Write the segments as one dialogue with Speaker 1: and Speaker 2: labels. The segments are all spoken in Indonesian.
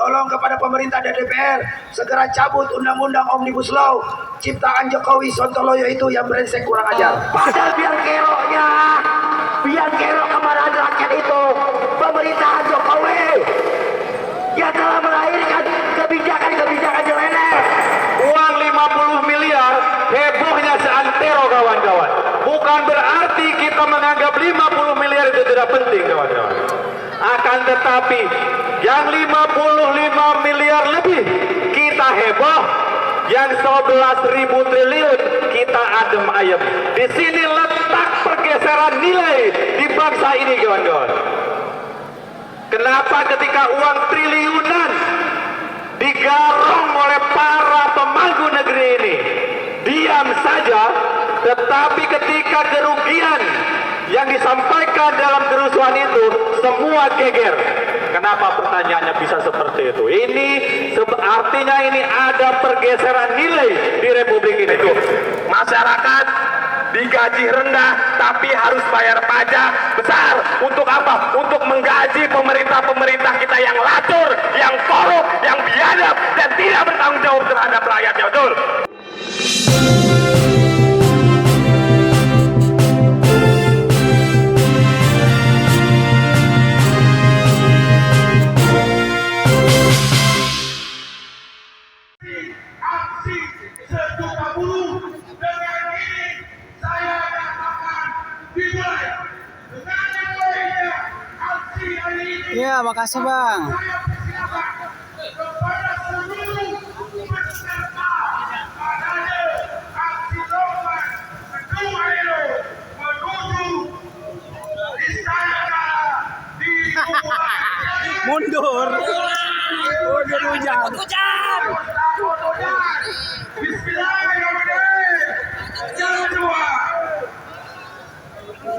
Speaker 1: tolong kepada pemerintah dan DPR segera cabut undang-undang Omnibus Law ciptaan Jokowi Sontoloyo itu yang brengsek kurang ajar. Padahal biar kerok kemarahan rakyat itu pemerintahan Jokowi yang telah melahirkan kebijakan-kebijakan nyeleneh.
Speaker 2: Uang 50 miliar hebohnya seantero kawan-kawan. Bukan berarti kita menganggap 50 miliar itu tidak penting kawan-kawan. Akan tetapi yang 55 miliar lebih kita heboh, yang 11.000 triliun kita adem ayem. Di sini letak pergeseran nilai di bangsa ini kawan-kawan. Kenapa ketika uang triliunan digarong oleh para pemangku negeri ini diam saja, tetapi ketika kerugian yang disampaikan dalam kerusuhan itu semua geger? Kenapa pertanyaannya bisa seperti itu? Ini artinya ini ada pergeseran nilai di Republik ini. Masyarakat digaji rendah tapi harus bayar pajak besar. Untuk apa? Untuk menggaji pemerintah-pemerintah kita yang lacur, yang korup, yang biadab dan tidak bertanggung jawab terhadap rakyatnya. Betul?
Speaker 3: Aksi sejuta buruh dengan ini saya katakan dimulai dengan dimulainya aksi hari ini.
Speaker 4: Ya, makasih Bang.
Speaker 3: Saya persilakan kepada seluruh peserta adanya aksi lomba kedua itu menuju istana di
Speaker 4: Mundur. Mundur hujan.
Speaker 3: Bismillahirrahmanirrahim. Jangan dua.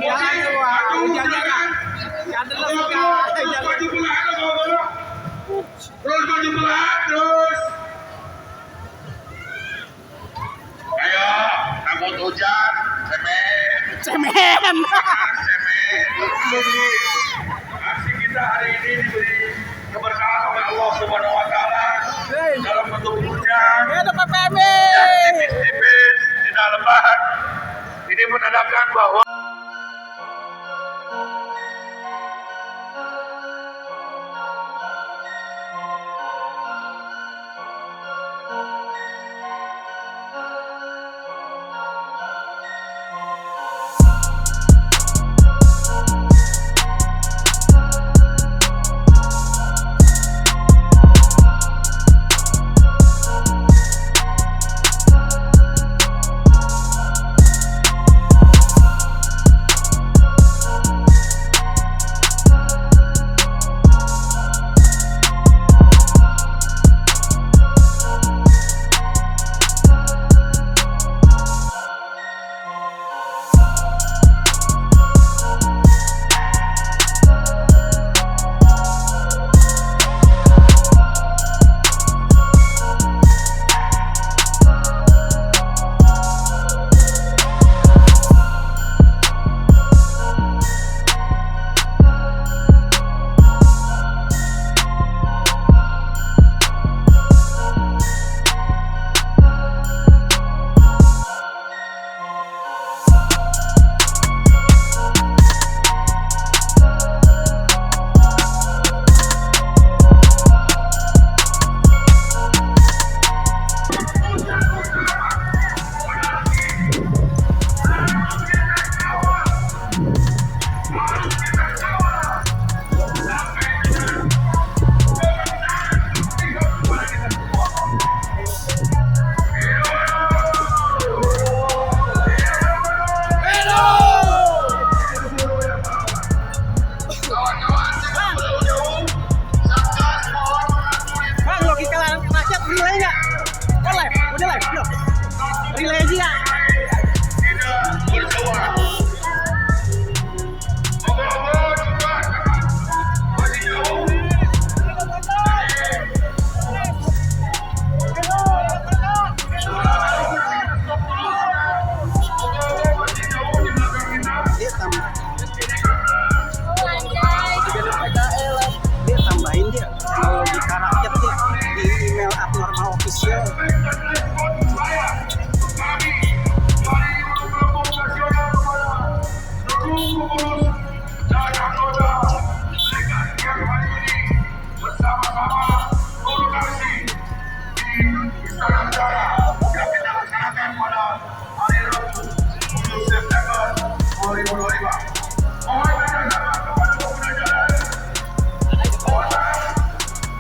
Speaker 4: Jangan dua. Jangan.
Speaker 3: Terus maju belah, terus. Ayo, takut hujan, semen. Aksi kita hari ini diberi keberkahan oleh Allah Subhanahu Wa Taala dalam bentuk hujan. Tipis-tipis tidak lebat. Ini menandakan bahwa negara yang kita laksanakan pada hari Rabu 10 September 2025. Mohon kerjasama kepada pengguna jalan. Kawasan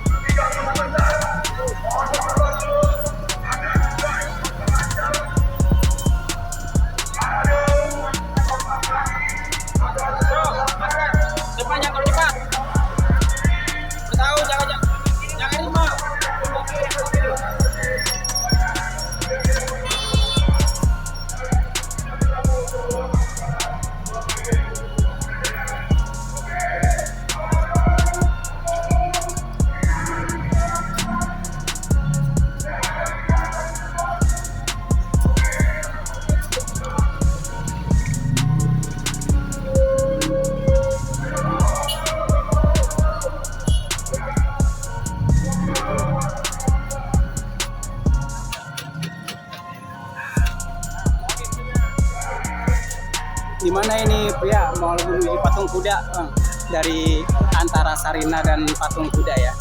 Speaker 3: tidak sebentar. Mohon berlalu agar tidak terlancar. Ada tempat lagi agar
Speaker 4: Depannya kalau cepat. Tahu jangan lima. Di mana ini ya mau menuju patung kuda Bang? Dari antara Sarina dan patung kuda ya.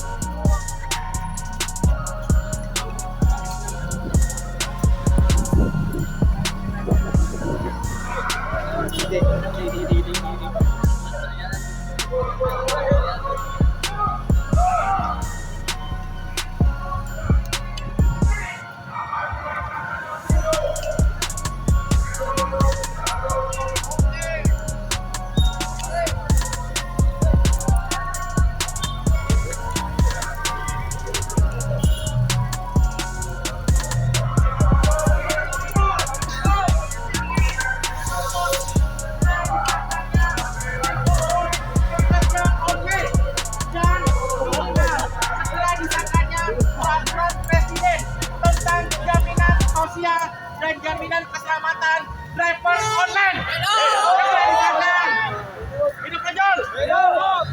Speaker 5: Dan jaminan keselamatan driver online. Hidup! Hidup Rajol! Hidup!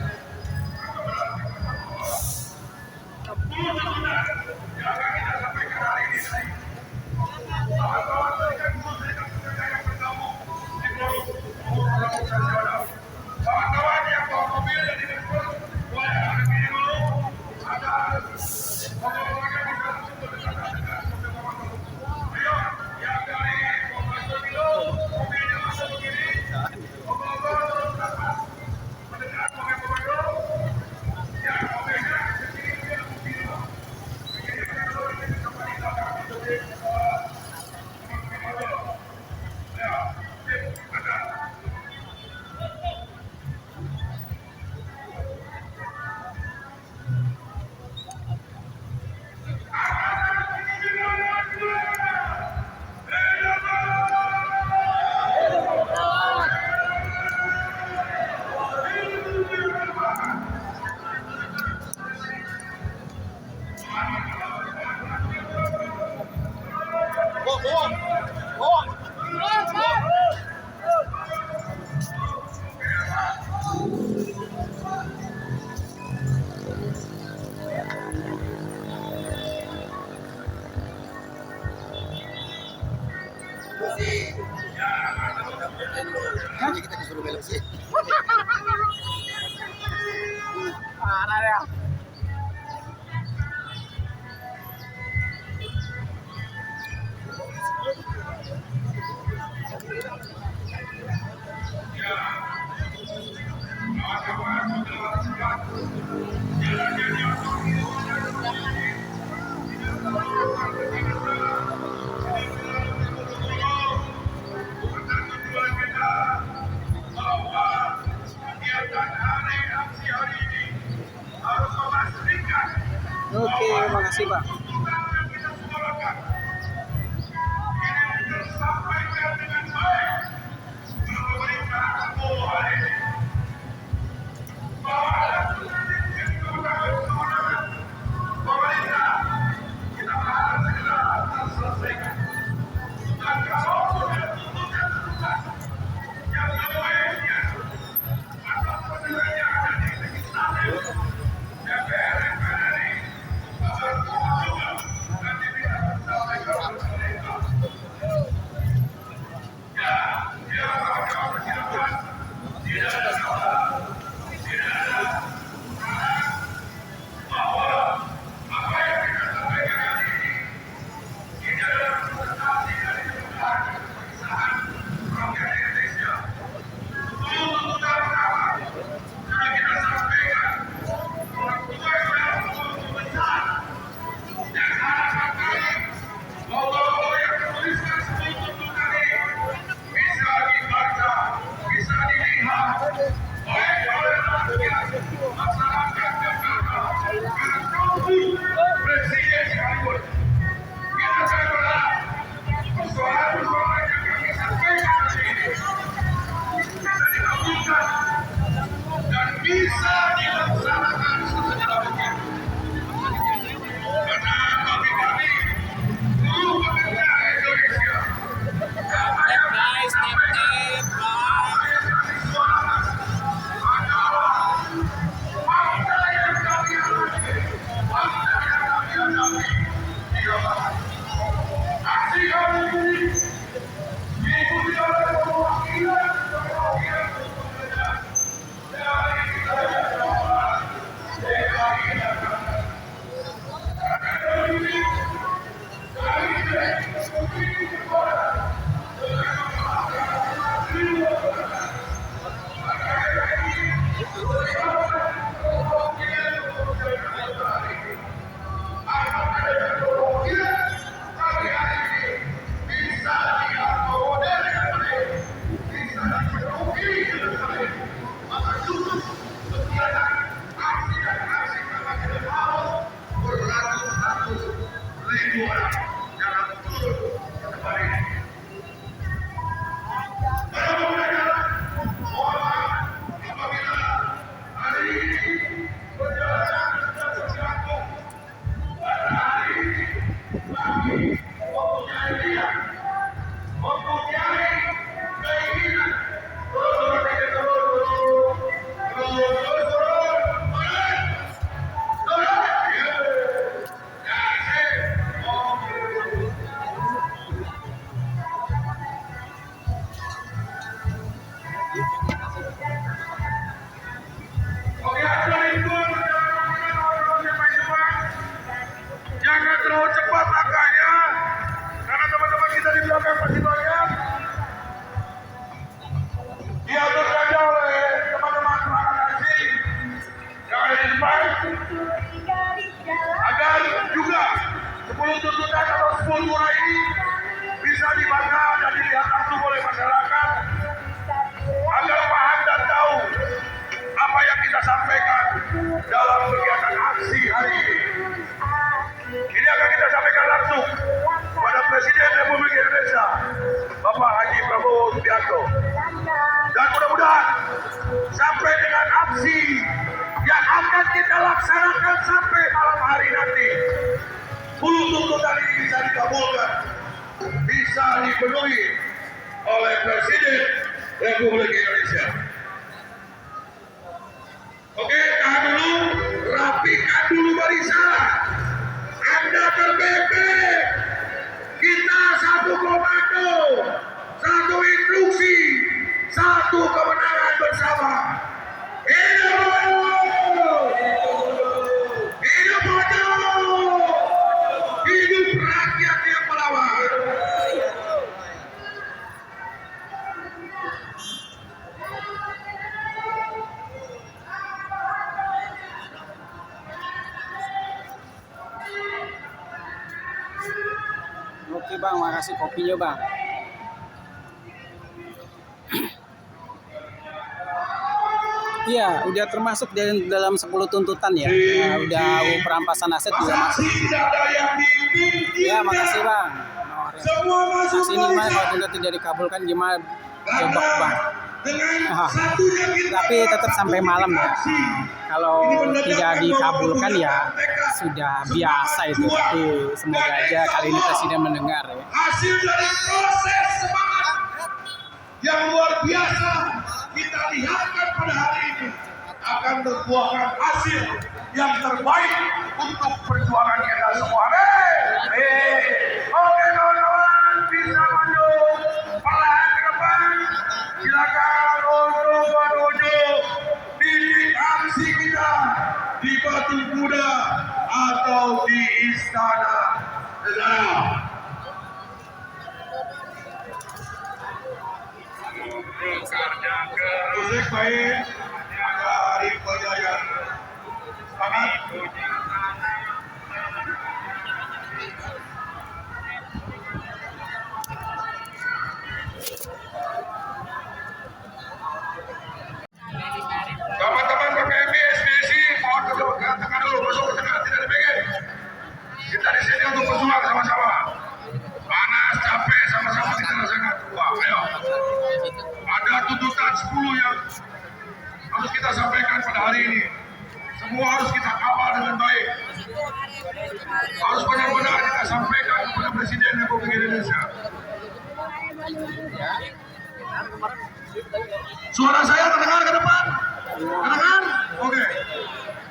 Speaker 3: Kawan-kawan yang bawa mobil dan direktur, boleh ada kiri dulu. Ada mobil-mobilnya bisa langsung berdekatan dengan mobil-mobil. Ayo, yang dari mobil dulu, mobilnya masuk begini. Mobil-mobil terus dapat mendekat mobil-mobil dulu. Ya, mobilnya begini dia begini. Begini kita dulu ini kembali belakang itu di mobil. Ya, ada.
Speaker 4: Parah ya. Oke, makasih Pak.
Speaker 3: bangsa yang kami hadapi di lapangan. Aksi kami ini diikuti oleh perwakilan suku beda dari wilayah Jawa Barat, DKI Jakarta. Karena ini kami tidak memiliki kekuatan dengan melakukan di luar sana. Jangan terlalu cepat langkahnya, karena teman-teman kita di belakang masih banyak. Diatur saja oleh teman-teman perangkat asing yang ada di depan, agar juga 10 tuntutan atau 10 suara ini bisa dibaca dan dilihat langsung oleh masyarakat, agar paham dan tahu apa yang kita sampaikan dalam kegiatan aksi hari ini. Ini akan kita sampaikan langsung kepada Presiden Republik Indonesia, Bapak Haji Prabowo Subianto. Dan mudah-mudahan sampai dengan aksi yang akan kita laksanakan sampai malam hari nanti, 10 tuntutan ini bisa dikabulkan, bisa dipenuhi oleh Presiden Republik Indonesia. Oke, tahan dulu, rapikan dulu barisan. Anda terbebek, kita satu komando, satu instruksi, satu kemenangan bersama. Hidup Bodoh! Hidup Bodoh! Hidup rakyat yang melawan!
Speaker 4: Oke bang, makasih kopinya bang. Iya, udah termasuk dalam 10 tuntutan ya. Nah, udah perampasan aset juga masuk.
Speaker 3: Tidak ada yang diminta.
Speaker 4: Ya, makasih bang.
Speaker 3: Semua masuk
Speaker 4: Aksi ini gimana kalau tuntutan tidak dikabulkan gimana? Coba bang.
Speaker 3: Dengan satunya kita
Speaker 4: Tapi tetap sampai malam ya. Kalau tidak dikabulkan ya sudah biasa itu. Tapi semoga aja kali ini Presiden mendengar ya.
Speaker 3: hasil dari proses semangat yang luar biasa kita lihatkan pada hari ini akan membuahkan hasil yang terbaik untuk perjuangan kita semua. Oke kawan-kawan, bisa maju perlahan ke depan. Silakan untuk menuju titik aksi kita di Batu Kuda atau di Istana Negara. Musik baik, ada Arif Bajaya. Semangat. Teman-teman PPMI, SBSI, mohon ke tengah dulu, masuk ke tengah, tidak dipegang. Kita di sini untuk berjuang sama-sama. Panas, capek, sama-sama kita rasakan. Wah, ayo. Ada tuntutan 10 yang harus kita sampaikan pada hari ini. Semua harus kita kawal dengan baik. Harus benar-benar kita sampaikan kepada Presiden Republik Indonesia. Suara saya terdengar ke depan? Terdengar? Oke.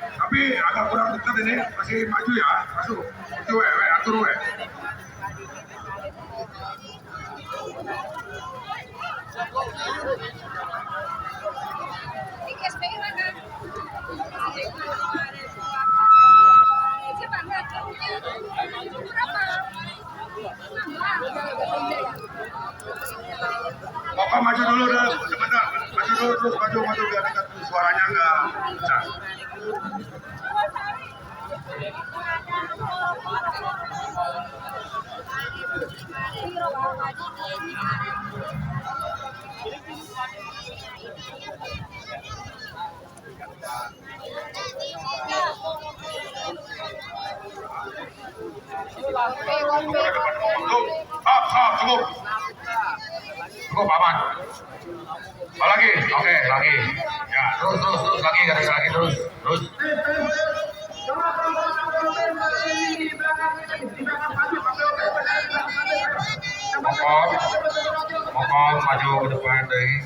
Speaker 3: Tapi agak kurang dekat ini masih maju ya, masuk. Itu atur we. Bapak maju dulu deh, sebentar. Maju dulu terus maju biar dekat suaranya enggak pecah. Cukup. Cukup aman. Lagi, oke, lagi. Ya, terus lagi, lagi terus. Mokong maju ke depan dari.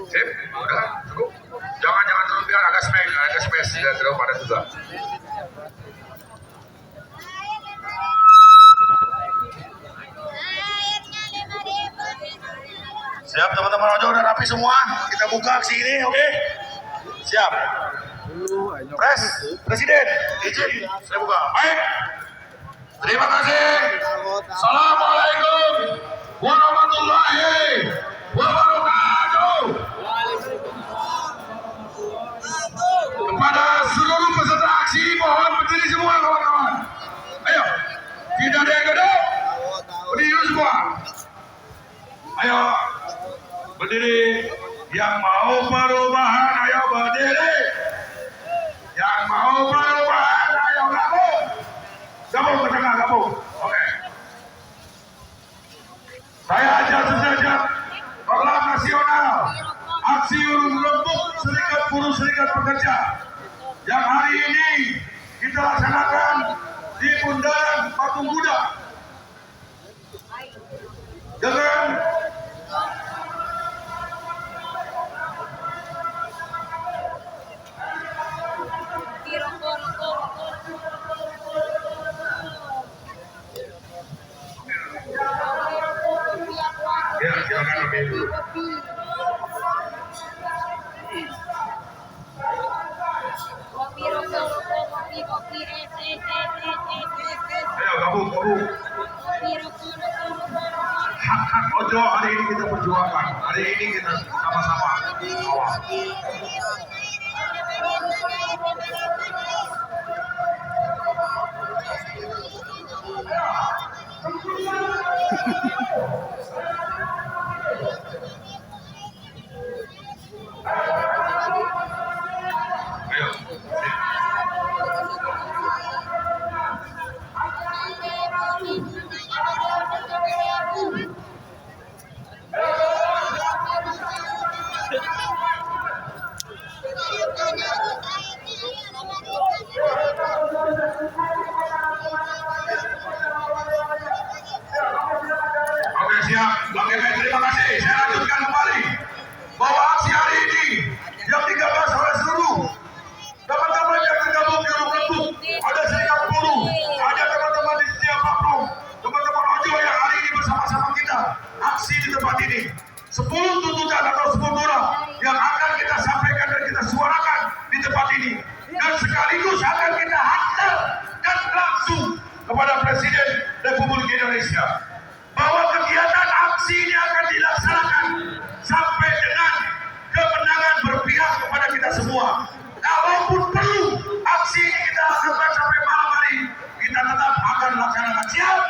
Speaker 3: Sip, udah cukup. Jangan terlalu biar agak space tidak terlalu padat juga. Siap teman-teman, ojo udah rapi semua. Kita buka aksi ini, oke? Siap. Presiden, izin saya buka. Baik. Terima kasih. Assalamualaikum warahmatullahi wabarakatuh. Kepada seluruh peserta aksi, mohon berdiri semua kawan-kawan. Ayo, tidak ada yang gedung. Berdiri semua. Ayo, berdiri. Yang mau perubahan, ayo berdiri. Yang mau perubahan, ayo gabung. Gabung ke tengah, gabung. Oke. Saya ajak saja program nasional aksi urung rembuk Serikat Buruh Serikat Pekerja yang hari ini kita laksanakan di Bundaran Patung Kuda dengan ya, silakan ambil dulu. Ayo gabung. Hak-hak ojo hari ini kita perjuangkan. Hari ini kita sama-sama kawal. Oke, siap. Oke, terima kasih. Saya lanjutkan kembali bahwa aksi hari ini yang digagas oleh seluruh teman-teman yang tergabung di Urung Rembuk, ada serikat buruh, ada teman-teman di setiap platform, teman-teman ojo yang hari ini bersama-sama kita aksi di tempat ini. 10 tuntutan atau 10 dolar yang akan kita sampaikan dan kita suarakan di tempat ini, dan sekaligus akan kita hantarkan langsung kepada Presiden Republik Indonesia bahwa kegiatan aksi ini akan dilaksanakan sampai dengan kemenangan berpihak kepada kita semua. Kalaupun perlu aksi ini kita lakukan sampai malam hari, kita tetap akan laksanakan. Siap?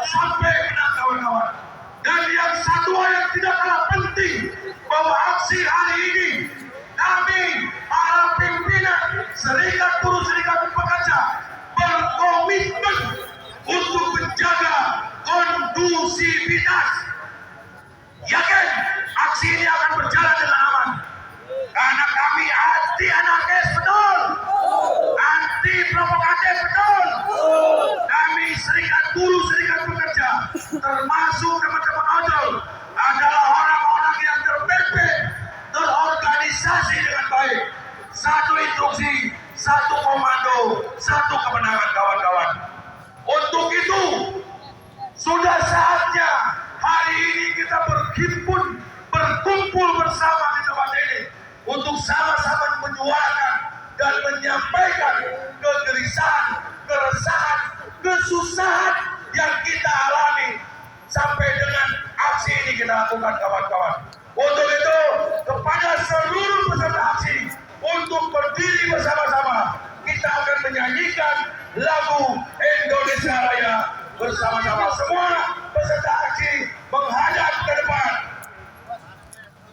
Speaker 3: Sampai menang kawan-kawan. Dan yang satu yang tidak kalah penting, bahwa aksi hari ini kami para pimpinan Serikat Buruh Serikat Pekerja berkomitmen untuk menjaga kondusivitas berkumpul bersama di tempat ini untuk sama-sama menyuarakan dan menyampaikan kegelisahan, keresahan, kesusahan yang kita alami sampai dengan aksi ini kita lakukan kawan-kawan. Untuk itu kepada seluruh peserta aksi untuk berdiri bersama-sama kita akan menyanyikan lagu Indonesia Raya bersama-sama. Semua peserta aksi menghadap ke depan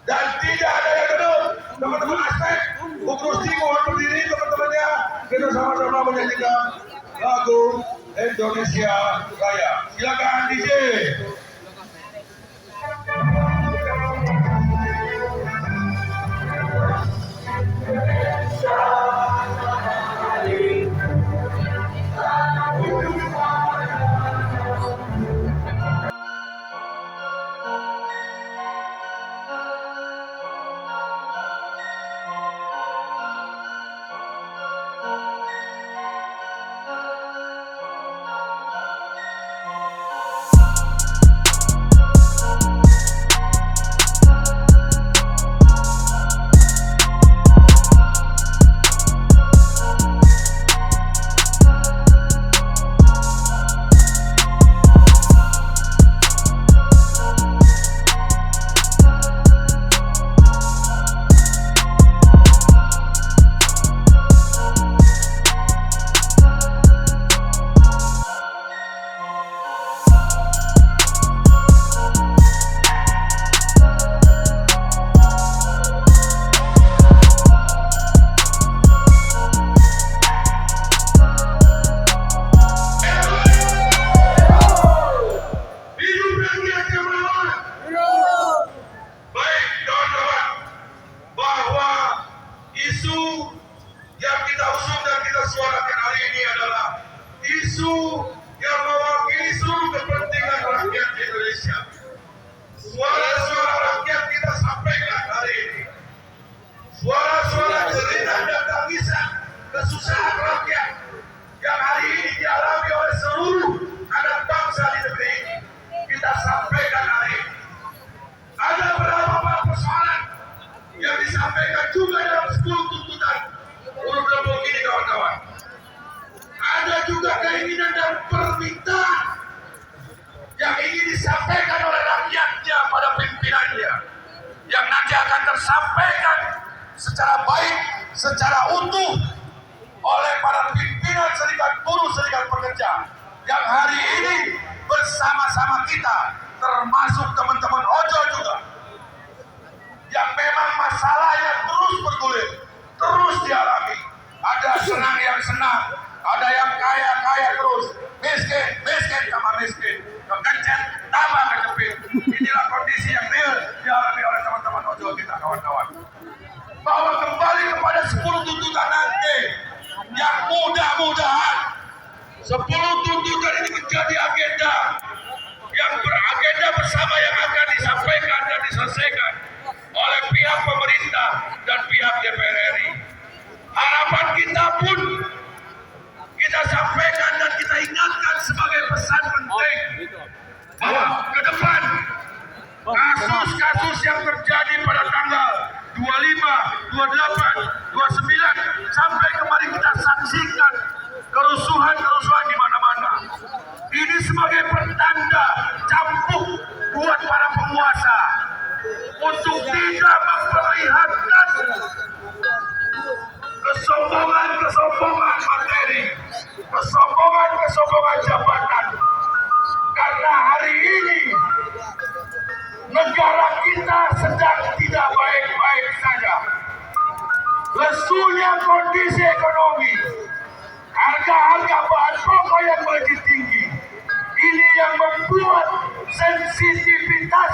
Speaker 3: dan tidak ada yang gedung. Teman-teman aspek, Bu Krusti mohon berdiri teman-temannya. Kita sama-sama menyanyikan lagu Indonesia Raya. Silakan DJ. Kesusahan rakyat yang hari ini dialami oleh seluruh anak bangsa di negeri ini kita sampaikan hari ini. Ada beberapa persoalan yang disampaikan juga dalam 10 tuntutan urut rembuk ini kawan-kawan. Ada juga keinginan dan permintaan yang ingin disampaikan oleh rakyatnya pada pimpinannya, yang nanti akan tersampaikan secara baik, secara utuh oleh para pimpinan serikat buruh, serikat pekerja yang hari ini bersama-sama kita, termasuk teman-teman ojol juga, yang memang masalahnya terus bergulir, terus dialami. Ada senang yang senang, ada yang kaya terus, miskin sama miskin, kekencet tambah kecepit. Inilah kondisi yang real dialami oleh teman-teman ojol kita kawan-kawan. Bahwa kembali kepada 10 tuntutan nanti, yang mudah-mudahan 10 tuntutan ini menjadi agenda yang beragenda bersama yang akan disampaikan dan diselesaikan oleh pihak pemerintah dan pihak DPR RI. Harapan kita pun kita sampaikan dan kita ingatkan sebagai pesan penting bahwa ke depan kasus-kasus yang terjadi pada tanggal 25, 28, 29 sampai kemarin kita saksikan kerusuhan di mana-mana. Ini sebagai pertanda cambuk buat para penguasa untuk tidak memperlihatkan kesombongan materi, kesombongan jabatan. Karena hari ini negara kita sedang tidak baik-baik saja. Lesunya kondisi ekonomi, harga-harga bahan pokok yang begitu tinggi. Ini yang membuat sensitivitas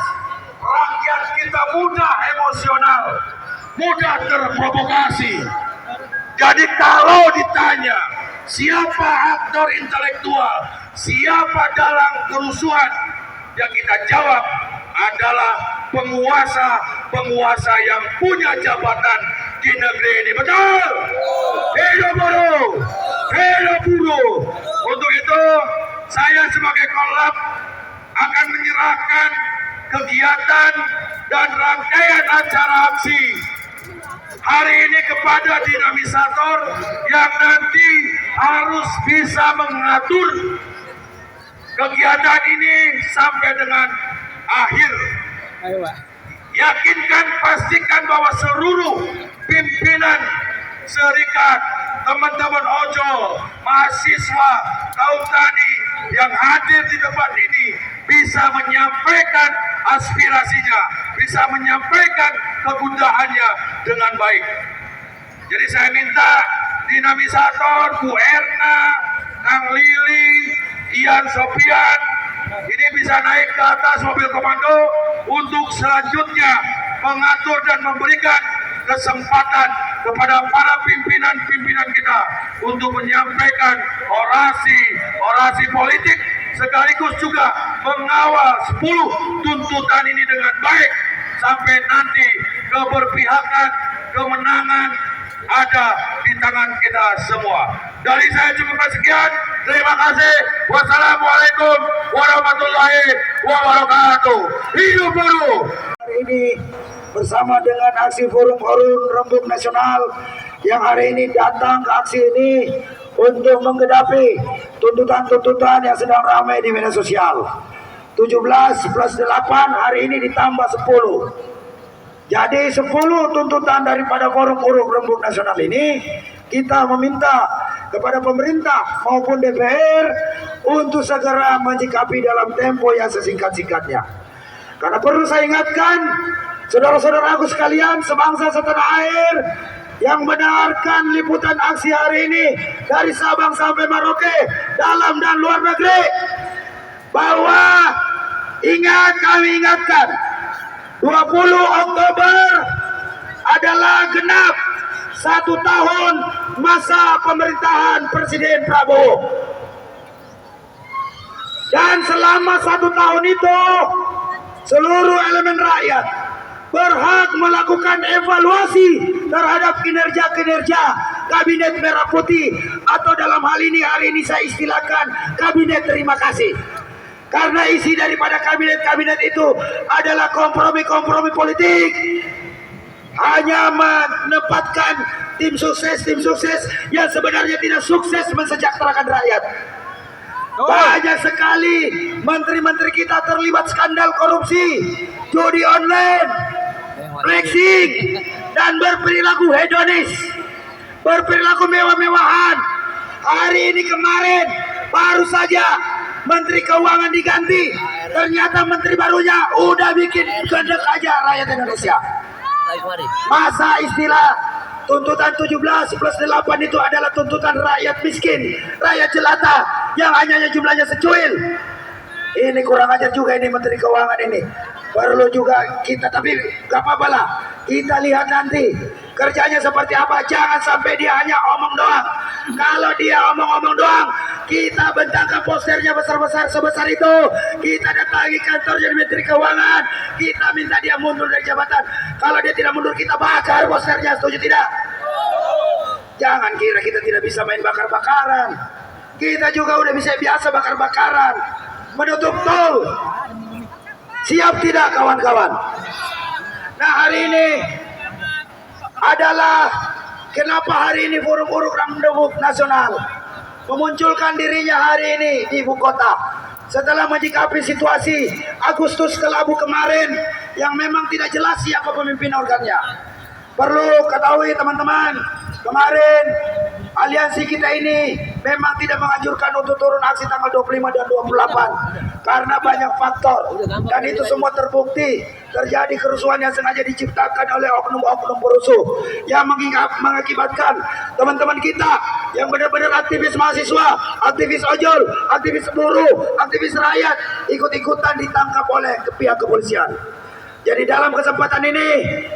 Speaker 3: rakyat kita mudah emosional, mudah terprovokasi. Jadi kalau ditanya siapa aktor intelektual, siapa dalam kerusuhan, yang kita jawab adalah penguasa yang punya jabatan di negeri ini. Betul? Hidup buruh! Hidup buruh! Untuk itu saya sebagai Korlap akan menyerahkan kegiatan dan rangkaian ini kepada dinamisator yang nanti harus bisa mengatur kegiatan ini sampai dengan akhir.
Speaker 4: Ayo, Pak.
Speaker 3: Yakinkan, pastikan bahwa seluruh pimpinan serikat, teman-teman ojol, mahasiswa, kaum tani yang hadir di tempat ini bisa menyampaikan aspirasinya, bisa menyampaikan kegundahannya dengan baik. Jadi saya minta dinamisator, Bu Erna, Kang Lili, Ian Sofian, ini bisa naik ke atas mobil komando untuk selanjutnya mengatur dan memberikan kesempatan kepada para pimpinan-pimpinan kita untuk menyampaikan orasi politik sekaligus juga mengawal 10 tuntutan ini dengan baik sampai nanti keberpihakan, kemenangan ada di tangan kita semua. Dari saya cukup sekian. Terima kasih. Wassalamualaikum warahmatullahi wabarakatuh. Hidup buruh.
Speaker 1: Hari ini bersama dengan aksi Forum Rembuk Nasional yang hari ini datang ke aksi ini untuk menggedapi tuntutan-tuntutan yang sedang ramai di media sosial. 17 plus 8 hari ini ditambah 10. Jadi 10 tuntutan daripada Forum Rembuk Nasional ini kita meminta kepada pemerintah maupun DPR untuk segera menyikapi dalam tempo yang sesingkat-singkatnya. Karena perlu saya ingatkan, saudara-saudaraku sekalian, sebangsa setanah air yang mendengarkan liputan aksi hari ini dari Sabang sampai Merauke, dalam dan luar negeri, bahwa ingat, kami ingatkan, 20 Oktober adalah genap 1 tahun masa pemerintahan Presiden Prabowo. Dan selama 1 tahun itu, seluruh elemen rakyat berhak melakukan evaluasi terhadap kinerja-kinerja Kabinet Merah Putih, atau dalam hal ini hari ini saya istilahkan Kabinet Terima Kasih. Karena isi daripada kabinet-kabinet itu adalah kompromi-kompromi politik, hanya menempatkan tim sukses yang sebenarnya tidak sukses mensejahterakan rakyat. Banyak sekali menteri-menteri kita terlibat skandal korupsi, judi online, flexing, dan berperilaku hedonis, berperilaku mewah-mewahan. Hari ini kemarin baru saja Menteri Keuangan diganti, ternyata menteri barunya udah bikin gendek aja rakyat Indonesia. Masa istilah tuntutan 17 plus 8 itu adalah tuntutan rakyat miskin, rakyat jelata yang hanya jumlahnya secuil. Ini kurang ajar juga ini Menteri Keuangan ini. Perlu juga kita, tapi gak apa-apa lah, kita lihat nanti kerjanya seperti apa. Jangan sampai dia hanya omong doang. Kalau dia omong-omong doang, kita bentangkan posternya besar-besar sebesar itu, kita datangi kantor jadi Menteri Keuangan, kita minta dia mundur dari jabatan. Kalau dia tidak mundur, kita bakar posternya. Setuju tidak? Jangan kira kita tidak bisa main bakar-bakaran. Kita juga udah bisa biasa bakar-bakaran, menutup tol. Siap tidak kawan-kawan? Nah, hari ini adalah kenapa hari ini Forum Rembuk Nasional memunculkan dirinya hari ini di ibu kota setelah menyikapi situasi Agustus Kelabu kemarin yang memang tidak jelas siapa pemimpin organnya. Perlu ketahui teman-teman, kemarin aliansi kita ini memang tidak menganjurkan untuk turun aksi tanggal 25 dan 28 karena banyak faktor, dan itu semua terbukti terjadi kerusuhan yang sengaja diciptakan oleh oknum-oknum perusuh yang mengakibatkan teman-teman kita yang benar-benar aktivis mahasiswa, aktivis ojol, aktivis buruh, aktivis rakyat ikut-ikutan ditangkap oleh pihak kepolisian. Jadi dalam kesempatan ini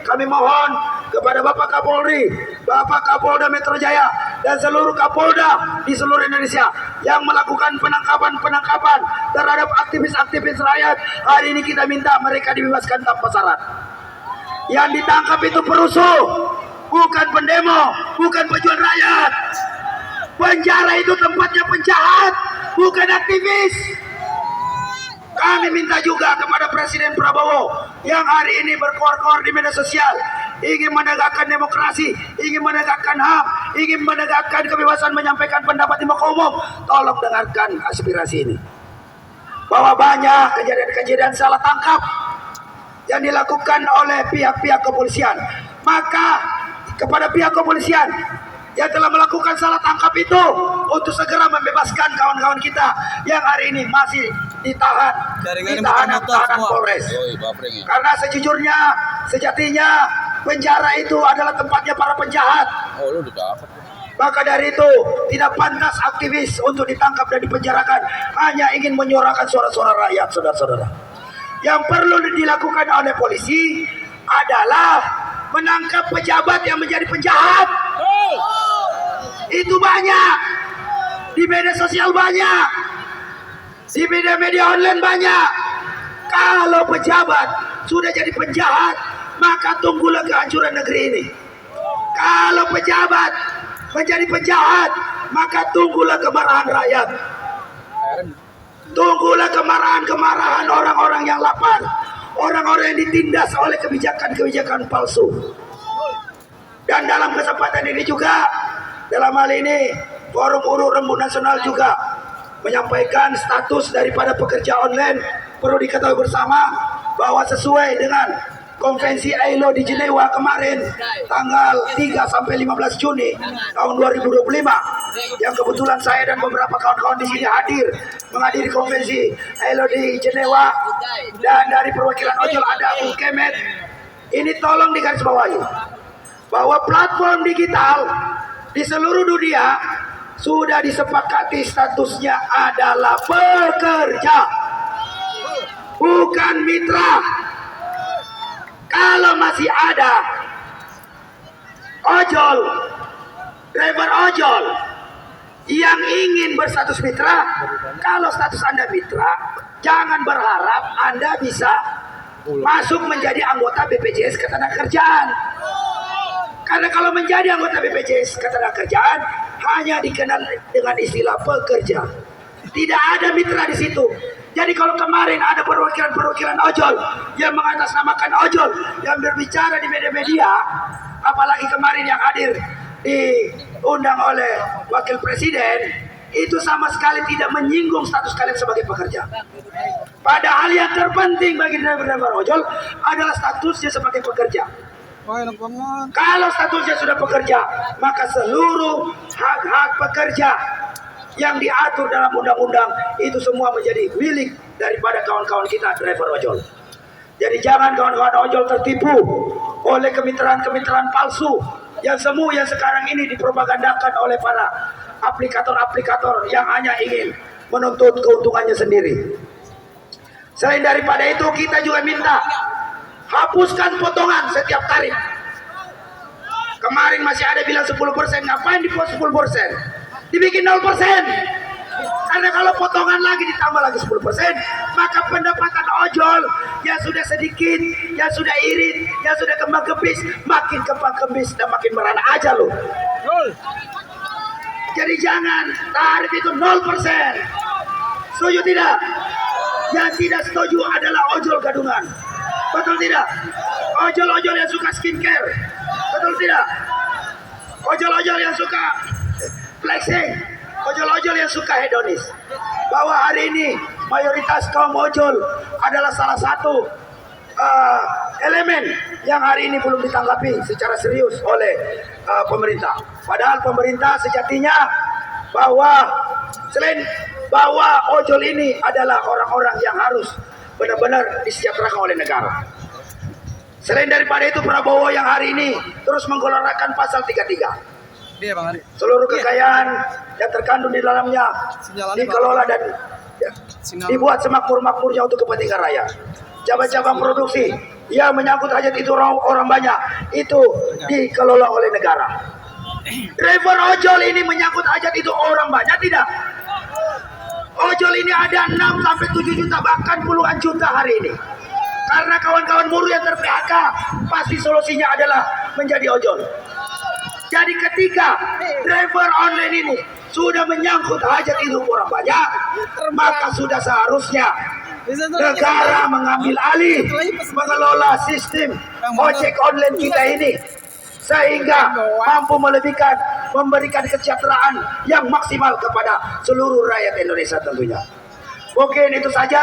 Speaker 1: kami mohon kepada Bapak Kapolri, Bapak Kapolda Metro Jaya, dan seluruh Kapolda di seluruh Indonesia yang melakukan penangkapan terhadap aktivis-aktivis rakyat. Hari ini kita minta mereka dibebaskan tanpa syarat. Yang ditangkap itu perusuh, bukan pendemo, bukan pejuang rakyat. Penjara itu tempatnya penjahat, bukan aktivis. Kami minta juga kepada Presiden Prabowo yang hari ini berkor-kor di media sosial, ingin menegakkan demokrasi, ingin menegakkan HAM, ingin menegakkan kebebasan menyampaikan pendapat di muka umum, tolong dengarkan aspirasi ini. Bahwa banyak kejadian-kejadian salah tangkap yang dilakukan oleh pihak-pihak kepolisian. Maka kepada pihak kepolisian yang telah melakukan salah tangkap itu untuk segera membebaskan kawan-kawan kita yang hari ini masih ditahan di tahanan Polres. Karena sejujurnya, sejatinya penjara itu adalah tempatnya para penjahat. Maka dari itu tidak pantas aktivis untuk ditangkap dan dipenjarakan hanya ingin menyuarakan suara-suara rakyat, saudara-saudara. Yang perlu dilakukan oleh polisi adalah menangkap pejabat yang menjadi penjahat. Itu banyak. Di media sosial banyak. Di media online banyak. Kalau pejabat sudah jadi penjahat, maka tunggulah kehancuran negeri ini. Kalau pejabat menjadi penjahat, maka tunggulah kemarahan rakyat. Tunggulah kemarahan orang-orang yang lapar, orang-orang yang ditindas oleh kebijakan-kebijakan palsu. Dan dalam kesempatan ini juga, dalam hal ini Forum Buruh Rembuk Nasional juga menyampaikan status daripada pekerja online. Perlu diketahui bersama bahwa sesuai dengan Konvensi ILO di Jenewa kemarin tanggal 3 sampai 15 Juni tahun 2025, yang kebetulan saya dan beberapa kawan-kawan di sini menghadiri konvensi ILO di Jenewa, dan dari perwakilan ojol ada Bung Kemet. Ini tolong digarisbawahi bahwa platform digital di seluruh dunia sudah disepakati statusnya adalah pekerja, bukan mitra. Kalau masih ada ojol, driver ojol yang ingin berstatus mitra, kalau status Anda mitra, jangan berharap Anda bisa masuk menjadi anggota BPJS Ketenagakerjaan. Karena kalau menjadi anggota BPJS Ketenagakerjaan hanya dikenal dengan istilah pekerja. Tidak ada mitra di situ. Jadi kalau kemarin ada perwakilan-perwakilan ojol yang mengatasnamakan ojol, yang berbicara di media-media, apalagi kemarin yang hadir diundang oleh Wakil Presiden, itu sama sekali tidak menyinggung status kalian sebagai pekerja. Padahal yang terpenting bagi driver-driver ojol adalah statusnya sebagai pekerja. Kalau statusnya sudah pekerja, maka seluruh hak-hak pekerja yang diatur dalam undang-undang itu semua menjadi milik daripada kawan-kawan kita driver ojol. Jadi jangan kawan-kawan ojol tertipu oleh kemitraan-kemitraan palsu yang sekarang ini dipropagandakan oleh para aplikator-aplikator yang hanya ingin menuntut keuntungannya sendiri. Selain daripada itu, kita juga minta hapuskan potongan setiap tarif. Kemarin masih ada bilang 10%, ngapain dipost 10%? Dibikin 0%. Karena kalau potongan lagi ditambah lagi 10%, maka pendapatan ojol yang sudah sedikit, yang sudah irit, yang sudah kembang kempis, makin kembang kempis dan makin merana aja loh. Jadi jangan tarif itu 0%. Setuju tidak? Yang tidak setuju adalah ojol gadungan. Betul tidak? Ojol-ojol yang suka skincare. Betul tidak? Ojol-ojol yang suka flexing, ojol-ojol yang suka hedonis. Bahwa hari ini mayoritas kaum ojol adalah salah satu elemen yang hari ini belum ditanggapi secara serius oleh pemerintah. Padahal pemerintah sejatinya bahwa selain bahwa ojol ini adalah orang-orang yang harus benar-benar disejahterakan oleh negara. Selain daripada itu, Prabowo yang hari ini terus menggelontorkan pasal 33. Seluruh kekayaan yang terkandung di dalamnya dikelola dan dibuat semakmur-makmurnya untuk kepentingan rakyat. Cabang-cabang produksi yang menyangkut hajat itu orang banyak, itu dikelola oleh negara. Driver ojol ini menyangkut hajat itu orang banyak tidak? Ojol ini ada 6 sampai 7 juta, bahkan puluhan juta hari ini. Karena kawan-kawan buruh yang ter-PHK, pasti solusinya adalah menjadi ojol. Jadi ketika driver online ini sudah menyangkut hajat hidup orang banyak, maka sudah seharusnya negara mengambil alih mengelola sistem ojek online kita ini sehingga mampu memberikan kesejahteraan yang maksimal kepada seluruh rakyat Indonesia tentunya. Mungkin itu saja,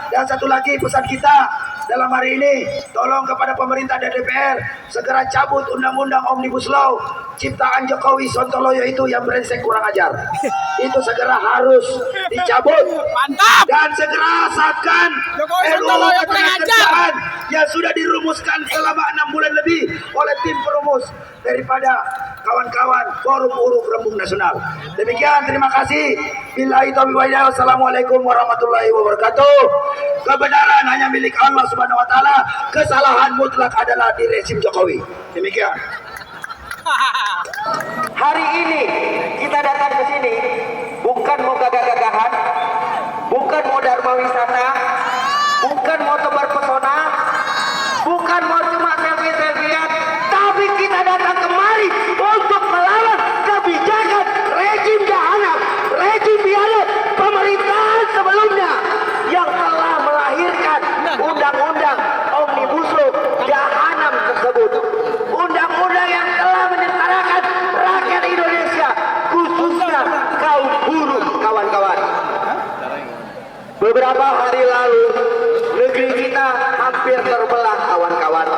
Speaker 1: dan satu lagi pesan kita dalam hari ini, tolong kepada pemerintah dan DPR segera cabut undang-undang Omnibus Law ciptaan Jokowi Sontoloyo itu yang brengsek kurang ajar. Itu segera harus dicabut.
Speaker 4: Mantap.
Speaker 1: Dan segera sahkan
Speaker 4: Jokowi
Speaker 1: RUU
Speaker 4: Sontoloyo kurang ajar.
Speaker 1: Ketenagakerjaan yang sudah dirumuskan selama 6 bulan lebih oleh tim perumus daripada kawan-kawan Forum Uruf Rembung Nasional. Demikian, terima kasih. Billahi taufiq wal hidayah. Wassalamualaikum warahmatullahi wabarakatuh. Kebenaran hanya milik Allah Subhanahu wa taala. Kesalahan mutlak adalah di rezim Jokowi. Demikian.
Speaker 2: Hari ini kita datang ke sini bukan mau gagah-gagahan, bukan mau dharma wisata, bukan mau tebar pesona, bukan mau cuma selfie-selfiean, tapi kita datang kemari untuk melawan kebijakan rejim jahanam, rejim biadab pemerintahan sebelumnya yang telah melahirkan undang-undang Omnibus Law jahanam tersebut. Undang-undang yang telah menyetarakan rakyat Indonesia, khususnya kaum buruh, kawan-kawan. Beberapa hari lalu negeri kita hampir terbelah, kawan-kawan,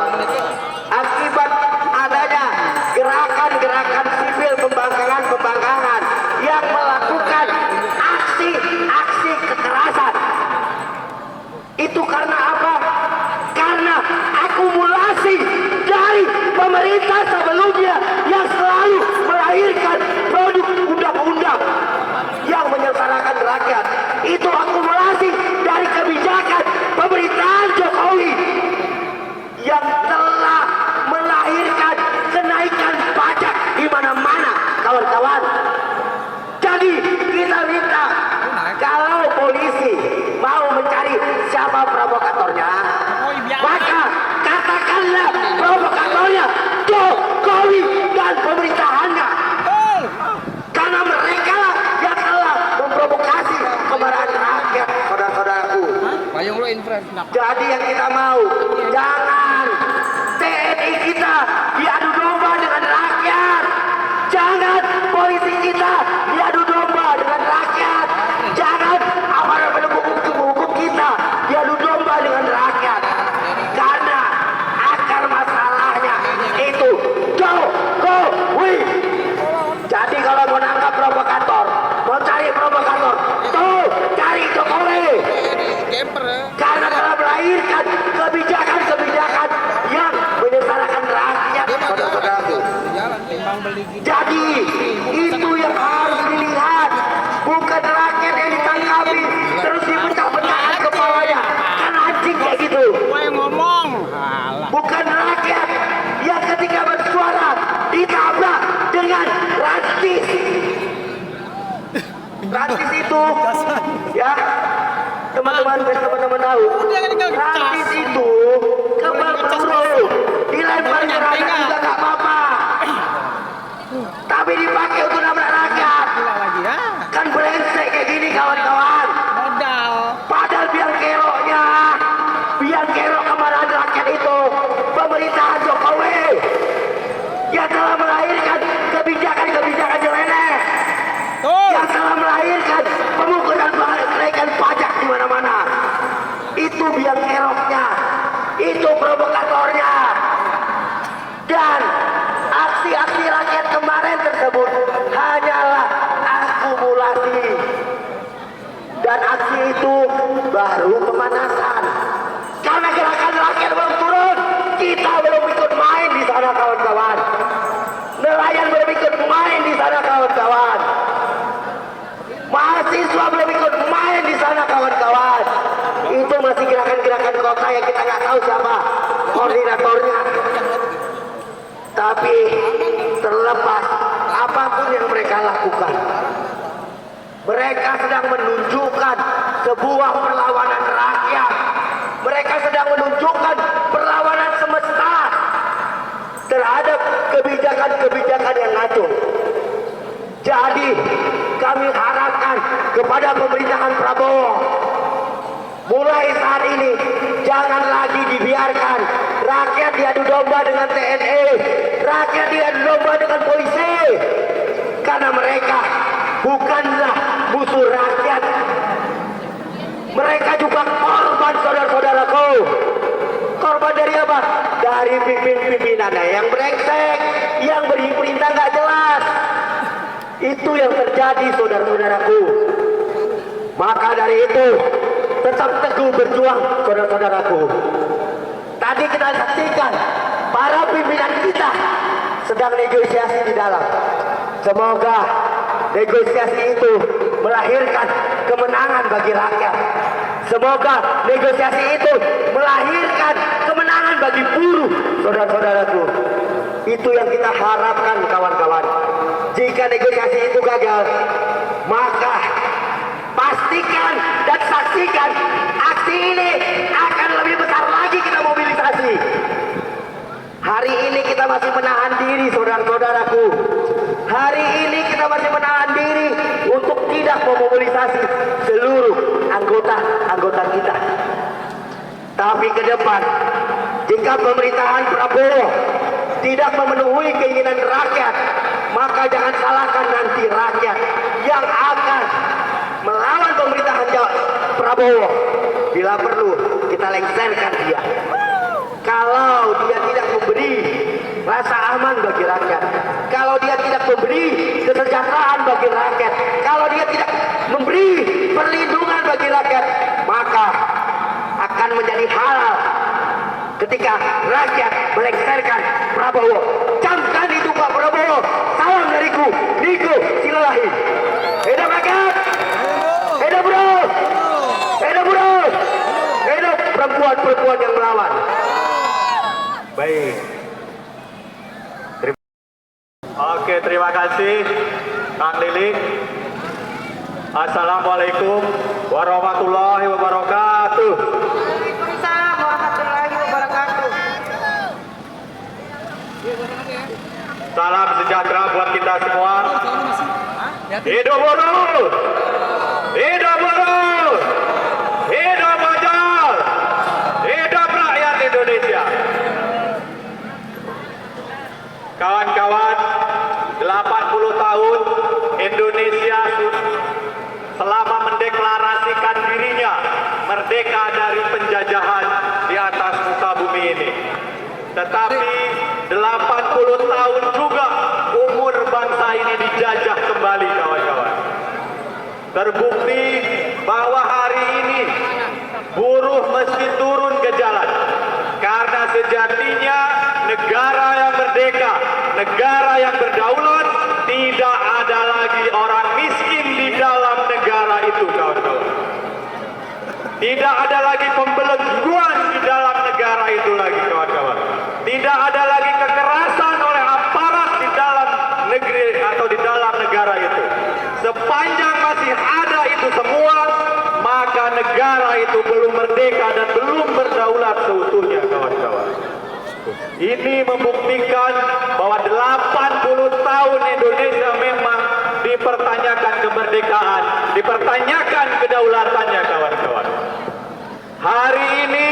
Speaker 2: akibat adanya gerakan-gerakan sipil pembangkangan yang melakukan aksi-aksi kekerasan. Itu karena apa? Karena akumulasi dari pemerintah sebelumnya yang selalu melahirkan produk undang-undang yang menyengsarakan rakyat. Itu akumulasi dari kebijakan pemerintahan Jokowi yang telah melahirkan kenaikan pajak di mana-mana, kawan-kawan. Jadi kita minta, kalau polisi mau mencari siapa provokatornya, maka katakanlah provokatornya Jokowi dan pemerintahannya, karena mereka yang telah memprovokasi kemarahan rakyat, saudara-saudaraku. Jadi yang kita mau, jangan TNI kita diadu domba dengan rakyat, jangan polisi kita diadu domba dengan rakyat, jangan aparat penegak hukum kita diadu domba dengan rakyat, karena akar masalahnya itu Jokowi. Jadi kalau mau nangkap provokator, mau cari provokator, tuh cari Jokowi, karena telah melahirkan kebijakan-kebijakan yang menyengsarakan rakyat, saudara-saudaraku. Jadi itu yang harus dilihat, bukan rakyat yang ditangkapi terus dipecah-pecahkan kepalanya, kan anjing kayak gitu. Bukan rakyat yang ketika bersuara ditabrak dengan rantis. Rantis itu, ya teman-teman tahu, rantis itu kebal peluru, dilempar ke rakyat juga gak apa-apa, tapi dipakai untuk nabrak rakyat. Kan brengsek kayak gini, kawan-kawan. Padahal biang kerok kemarahan rakyat itu pemerintahan Jokowi yang telah melahirkan kebijakan-kebijakan nyeleneh, yang telah melahirkan pemungutan kenaikan pajak di mana-mana. Itu biang keroknya, itu provokatornya. Dan aksi-aksi rakyat kemarin tersebut hanyalah akumulasi, dan aksi itu baru pemanasan. Karena gerakan rakyat belum turun, kita belum ikut main di sana, kawan-kawan. Nelayan belum ikut main di sana, kawan-kawan. Mahasiswa belum ikut main di sana, kawan-kawan. Itu masih gerakan-gerakan kota yang kita nggak tahu siapa koordinatornya. Tapi terlepas apapun yang mereka lakukan, mereka sedang menunjukkan sebuah perlawanan rakyat. Mereka sedang menunjukkan perlawanan semesta terhadap kebijakan-kebijakan yang ngatur. Jadi kami harapkan kepada pemerintahan Prabowo, Mulai saat ini jangan lagi dibiarkan rakyat diadu domba dengan TNI, rakyat diadu domba dengan polisi, karena mereka bukanlah musuh rakyat. Mereka juga korban, saudara-saudaraku. Korban dari apa? Dari pimpinannya yang brengsek, yang beri perintah nggak jelas. Itu yang terjadi, saudara-saudaraku. Maka dari itu tetap teguh berjuang, saudara-saudaraku. Tadi kita saksikan para pimpinan kita sedang negosiasi di dalam. Semoga negosiasi itu melahirkan kemenangan bagi rakyat. Semoga negosiasi itu melahirkan kemenangan bagi buruh, saudara-saudaraku. Itu yang kita harapkan, kawan-kawan. Jika negosiasi itu gagal, maka pastikan dan saksikan aksi ini akan lebih besar lagi kita mobilisasi. Hari ini kita masih menahan diri, saudara-saudaraku. Hari ini kita masih menahan diri untuk tidak memobilisasi seluruh anggota kita. Tapi ke depan, jika pemerintahan Prabowo tidak memenuhi keinginan rakyat, maka jangan salahkan nanti rakyat yang akan melawan pemerintahan Prabowo. Bila perlu, kita lengserkan dia. Kalau dia tidak memberi rasa aman bagi rakyat, kalau dia tidak memberi kesejahteraan bagi rakyat, kalau dia tidak memberi perlindungan bagi rakyat, maka akan menjadi halal ketika rakyat melengsarkan Prabowo. Camkan itu Pak Prabowo. Salam dariku, Niko Silalahi. Hidup rakyat, hidup buruh, hidup buruh, hidup perempuan-perempuan yang melawan. Baik. Oke, terima kasih Kang Lilik. Assalamualaikum warahmatullahi wabarakatuh.
Speaker 5: Waalaikumsalam warahmatullahi wabarakatuh.
Speaker 2: Salam sejahtera buat kita semua. Hidup buruh, hidup buruh, hidup ojol, hidup rakyat Indonesia. Kawan-kawan, 80 tahun Indonesia selama mendeklarasikan dirinya merdeka dari penjajahan di atas muka bumi ini. Tetapi 80 tahun juga umur bangsa ini dijajah kembali, kawan-kawan. Terbukti bahwa hari ini buruh mesti turun ke jalan. Karena sejatinya negara yang merdeka, negara yang berdaulat, tidak ada lagi orang miskin di dalam negara itu, kawan-kawan. Tidak ada lagi pembelengguan di dalam negara itu lagi, kawan-kawan. Tidak ada lagi kekerasan oleh aparat di dalam negeri atau di dalam negara itu. Sepanjang masih ada itu semua, maka negara itu belum merdeka dan belum berdaulat seutuhnya, kawan-kawan. Ini membuktikan bahwa 80 tahun Indonesia memang dipertanyakan kemerdekaan, dipertanyakan kedaulatannya, kawan-kawan. Hari ini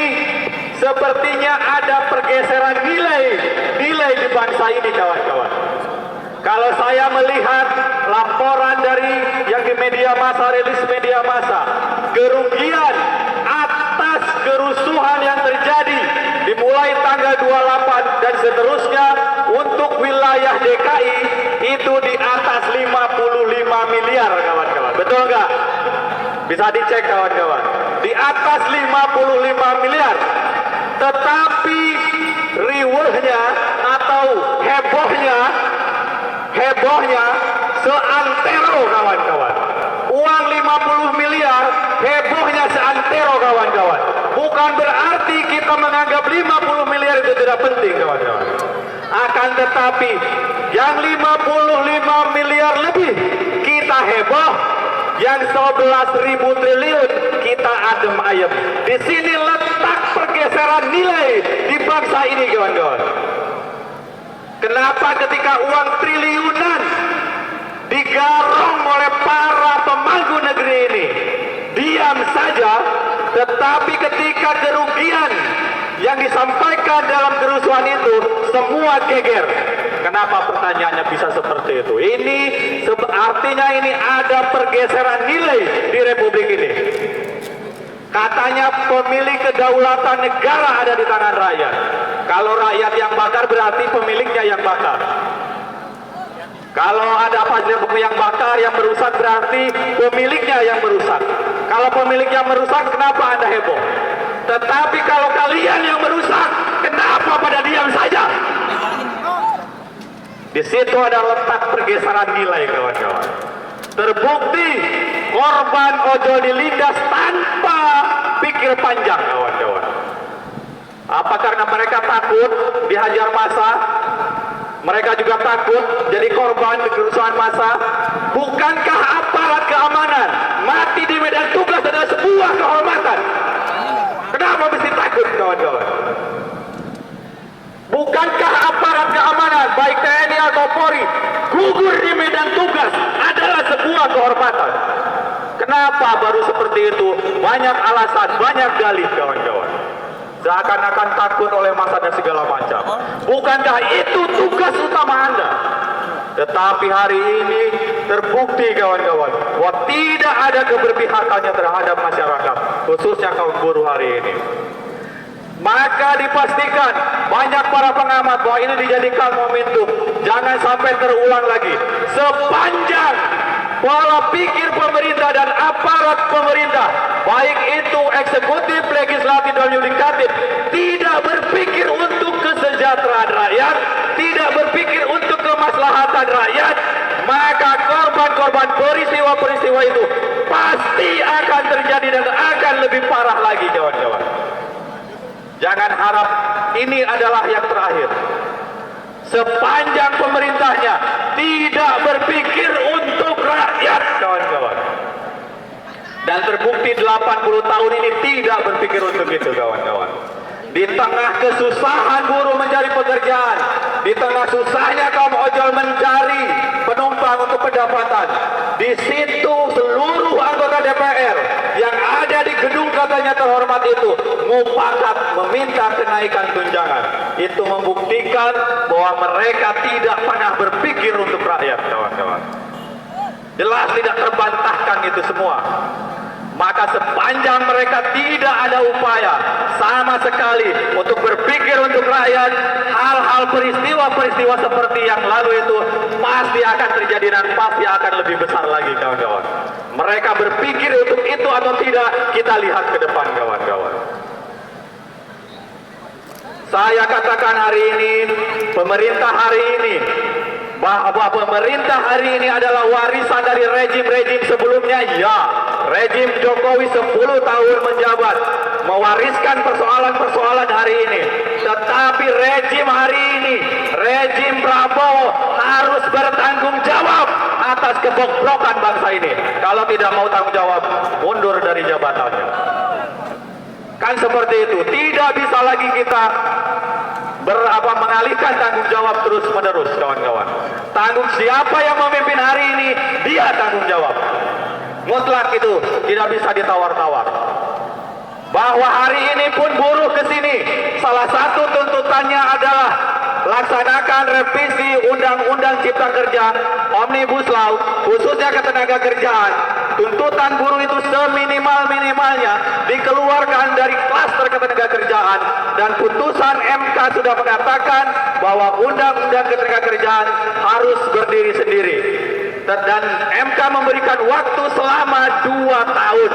Speaker 2: sepertinya ada pergeseran nilai di bangsa ini, kawan-kawan. Kalau saya melihat laporan dari yang di media massa, rilis media massa, kerugian atas kerusuhan yang terjadi dimulai tanggal 28 dan seterusnya untuk wilayah DKI itu di atas 55 miliar, kawan-kawan. Betul nggak? Bisa dicek, kawan-kawan. Di atas 55 miliar. Tetapi riwehnya atau hebohnya seantero, kawan-kawan. Uang 50 miliar, hebohnya seantero, kawan-kawan. Bukan berarti kita menganggap 50 miliar itu tidak penting, kawan-kawan. Akan tetapi yang 55 miliar lebih kita heboh, yang 11.000 triliun kita adem ayem. Di sini letak pergeseran nilai di bangsa ini, kawan-kawan. Kenapa ketika uang triliunan digarong oleh para pemangku negeri ini diam saja, tetapi ketika kerugian yang disampaikan dalam kerusuhan itu semua geger. Kenapa pertanyaannya bisa seperti itu? Ini artinya ini ada pergeseran nilai di Republik ini. Katanya pemilik kedaulatan negara ada di tangan rakyat. Kalau rakyat yang bakar berarti pemiliknya yang bakar. Kalau ada fasilitas yang bakar, yang merusak berarti pemiliknya yang merusak. Kalau pemiliknya merusak, kenapa Anda heboh? Tetapi kalau kalian yang merusak, kenapa pada diam saja? Di situ ada letak pergeseran nilai, kawan-kawan. Terbukti korban ojol dilindas tanpa pikir panjang, kawan-kawan. Apa karena mereka takut dihajar massa? Mereka juga takut jadi korban kerusuhan massa. Bukankah aparat keamanan mati di medan tugas adalah sebuah kehormatan? Kenapa mesti takut, kawan-kawan? Bukankah aparat keamanan baik TNI atau Polri gugur di medan tugas adalah sebuah kehormatan? Kenapa baru seperti itu? Banyak alasan, banyak dalih, kawan-kawan. Seakan-akan takut oleh massa dan segala macam. Bukankah itu tugas utama Anda? Tetapi hari ini terbukti, kawan-kawan, bahwa tidak ada keberpihakannya terhadap masyarakat, khususnya kaum buruh hari ini. Maka dipastikan banyak para pengamat bahwa ini dijadikan momentum, jangan sampai terulang lagi. Sepanjang pola pikir pemerintah dan aparat pemerintah, baik itu eksekutif, legislatif, dan yudikatif, tidak berpikir untuk kesejahteraan rakyat, tidak berpikir untuk kemaslahatan rakyat, maka korban-korban peristiwa-peristiwa itu pasti akan terjadi dan akan lebih parah lagi, kawan-kawan. Jangan harap ini adalah yang terakhir. Sepanjang pemerintahnya tidak berpikir untuk rakyat, kawan-kawan. Dan terbukti 80 tahun ini tidak berpikir untuk itu, kawan-kawan. Di tengah kesusahan buruh mencari pekerjaan, di tengah susahnya kaum ojol mencari penumpang untuk pendapatan, di situ seluruh anggota DPR yang ada di gedung katanya terhormat itu mufakat meminta kenaikan tunjangan. Itu membuktikan bahwa mereka tidak pernah berpikir untuk rakyat, kawan-kawan. Jelas tidak terbantahkan itu semua. Maka sepanjang mereka tidak ada upaya sama sekali untuk berpikir untuk rakyat, hal-hal peristiwa-peristiwa seperti yang lalu itu pasti akan terjadi dan pasti akan lebih besar lagi, kawan-kawan. Mereka berpikir untuk itu atau tidak, kita lihat ke depan, kawan-kawan. Saya katakan hari ini, pemerintah hari ini, bahwa pemerintah hari ini adalah warisan dari rejim-rejim sebelumnya. Ya, rejim Jokowi 10 tahun menjabat mewariskan persoalan-persoalan hari ini. Tetapi rejim hari ini, rejim Prabowo harus bertanggung jawab atas kebobrokan bangsa ini. Kalau tidak mau tanggung jawab, mundur dari jabatannya. Kan seperti itu. Tidak bisa lagi kita mengalihkan tanggung jawab terus menerus, kawan-kawan. Tanggung siapa yang memimpin hari ini, dia tanggung jawab. Mutlak itu tidak bisa ditawar-tawar. Bahwa hari ini pun buruh ke sini, salah satu tuntutannya adalah laksanakan revisi Undang-Undang Cipta Kerja Omnibus Law, khususnya ketenaga kerjaan. Tuntutan buruh itu seminimal-minimalnya dikeluarkan dari klaster ketenaga kerjaan, dan putusan MK sudah mengatakan bahwa Undang-Undang Ketenaga Kerjaan harus berdiri sendiri. Dan MK memberikan waktu selama 2 tahun.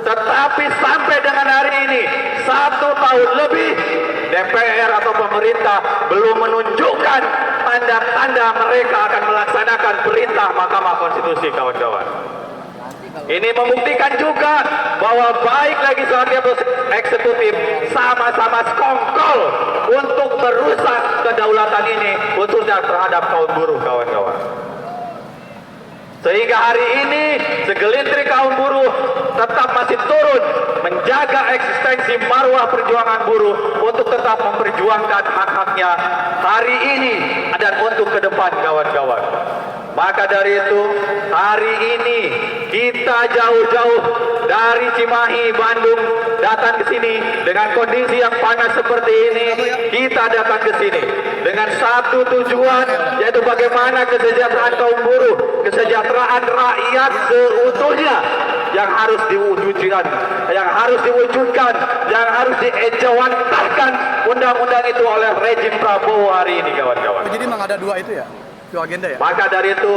Speaker 2: Tetapi sampai dengan hari ini 1 tahun lebih, DPR atau pemerintah belum menunjukkan tanda-tanda mereka akan melaksanakan perintah Mahkamah Konstitusi, kawan-kawan. Ini membuktikan juga bahwa baik legislatif atau eksekutif sama-sama sekongkol untuk merusak kedaulatan ini, khususnya terhadap kaum buruh, kawan-kawan. Sehingga hari ini segelintir kaum buruh tetap masih turun menjaga eksistensi marwah perjuangan buruh untuk tetap memperjuangkan hak-haknya hari ini dan untuk ke depan, kawan-kawan. Maka dari itu, hari ini kita jauh-jauh dari Cimahi, Bandung datang ke sini dengan kondisi yang panas seperti ini. Kita datang ke sini dengan satu tujuan, yaitu bagaimana kesejahteraan kaum buruh, kesejahteraan rakyat seutuhnya yang harus diwujudkan, yang harus diejawantahkan undang-undang itu oleh rejim Prabowo hari ini, kawan-kawan.
Speaker 6: Jadi memang ada dua itu ya? Dua agenda ya?
Speaker 2: Maka dari itu,